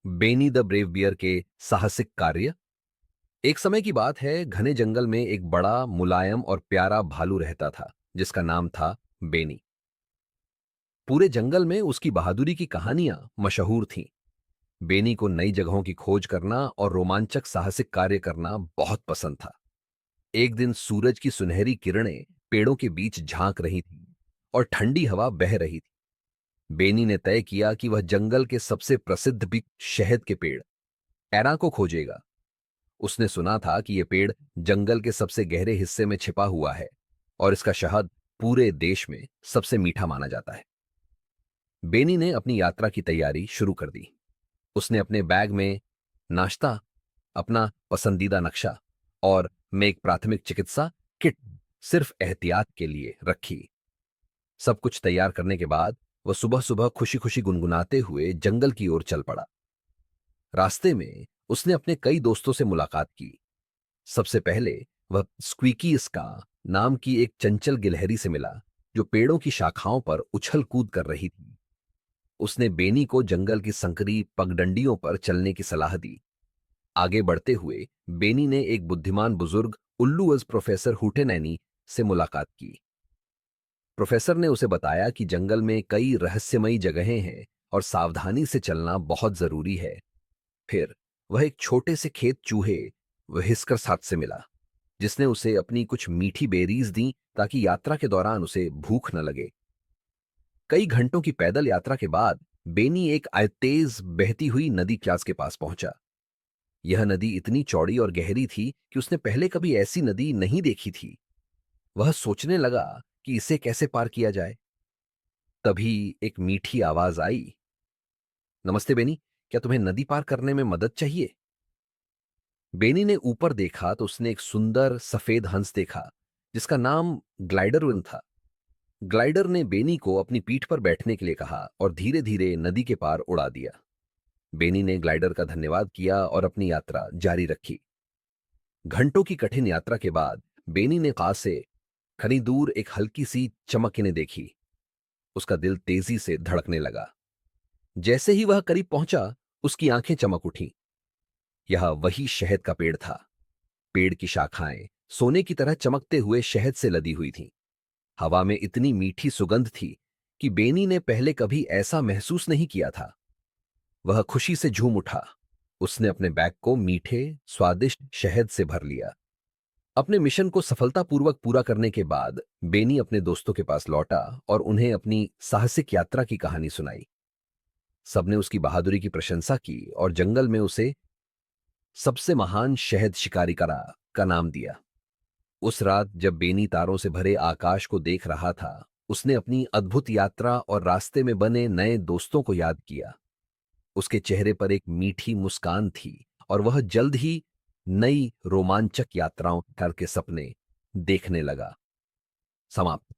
Beni the brave beer के साहसिक कार्य। एक समय की बात है, घने जंगल में एक बड़ा मुलायम और प्यारा भालू रहता था जिसका नाम था बेनी। पूरे जंगल में उसकी बहादुरी की कहानियां मशहूर थीं। बेनी को नई जगहों की खोज करना और रोमांचक साहसिक कार्य करना बहुत पसंद था। एक दिन सूरज की सुनहरी किरणें पेड़ों के बीच झांक रही थीं और ठंडी हवा बह रही थी। बेनी ने तय किया कि वह जंगल के सबसे प्रसिद्ध भी शहद के पेड़ एरा को खोजेगा। उसने सुना था कि यह पेड़ जंगल के सबसे गहरे हिस्से में छिपा हुआ है और इसका शहद पूरे देश में सबसे मीठा माना जाता है। बेनी ने अपनी यात्रा की तैयारी शुरू कर दी। उसने अपने बैग में नाश्ता, अपना पसंदीदा नक्शा और मैं एक प्राथमिक चिकित्सा किट सिर्फ एहतियात के लिए रखी। सब कुछ तैयार करने के बाद वह सुबह सुबह खुशी खुशी गुनगुनाते हुए जंगल की ओर चल पड़ा। रास्ते में उसने अपने कई दोस्तों से मुलाकात की। सबसे पहले वह स्क्वीकी स्का नाम की एक चंचल गिलहरी से मिला जो पेड़ों की शाखाओं पर उछल कूद कर रही थी। उसने बेनी को जंगल की संकरी पगडंडियों पर चलने की सलाह दी। आगे बढ़ते हुए बेनी ने एक बुद्धिमान बुजुर्ग उल्लूअज प्रोफेसर हुटेनैनी से मुलाकात की। प्रोफेसर ने उसे बताया कि जंगल में कई रहस्यमयी जगहें हैं और सावधानी से चलना बहुत जरूरी है। फिर वह एक छोटे से खेत चूहे व्हिस्कर साथ से मिला जिसने उसे अपनी कुछ मीठी बेरीज दी ताकि यात्रा के दौरान उसे भूख न लगे। कई घंटों की पैदल यात्रा के बाद बेनी एक तेज बहती हुई नदी क्यास के पास पहुंचा। यह नदी इतनी चौड़ी और गहरी थी कि उसने पहले कभी ऐसी नदी नहीं देखी थी। वह सोचने लगा कि इसे कैसे पार किया जाए। तभी एक मीठी आवाज आई, नमस्ते बेनी, क्या तुम्हें नदी पार करने में मदद चाहिए? बेनी ने ऊपर देखा तो उसने एक सुंदर सफेद हंस देखा जिसका नाम ग्लाइडर था। ग्लाइडर ने बेनी को अपनी पीठ पर बैठने के लिए कहा और धीरे धीरे नदी के पार उड़ा दिया। बेनी ने ग्लाइडर का धन्यवाद किया और अपनी यात्रा जारी रखी। घंटों की कठिन यात्रा के बाद बेनी ने पास से खनी दूर एक हल्की सी चमक इन्हें देखी। उसका दिल तेजी से धड़कने लगा। जैसे ही वह करीब पहुंचा, उसकी आंखें चमक उठी। यह वही शहद का पेड़ था। पेड़ की शाखाएं सोने की तरह चमकते हुए शहद से लदी हुई थीं। हवा में इतनी मीठी सुगंध थी कि बेनी ने पहले कभी ऐसा महसूस नहीं किया था। वह खुशी से झूम उठा। उसने अपने बैग को मीठे स्वादिष्ट शहद से भर लिया। अपने मिशन को सफलतापूर्वक पूरा करने के बाद बेनी अपने दोस्तों के पास लौटा और उन्हें अपनी साहसिक यात्रा की कहानी सुनाई। सबने उसकी बहादुरी की प्रशंसा की और जंगल में उसे सबसे महान शहद शिकारी का नाम दिया। उस रात जब बेनी तारों से भरे आकाश को देख रहा था, उसने अपनी अद्भुत यात्रा और रास्ते में बने नए दोस्तों को याद किया। उसके चेहरे पर एक मीठी मुस्कान थी और वह जल्द ही नई रोमांचक यात्राओं करके सपने देखने लगा। समाप्त।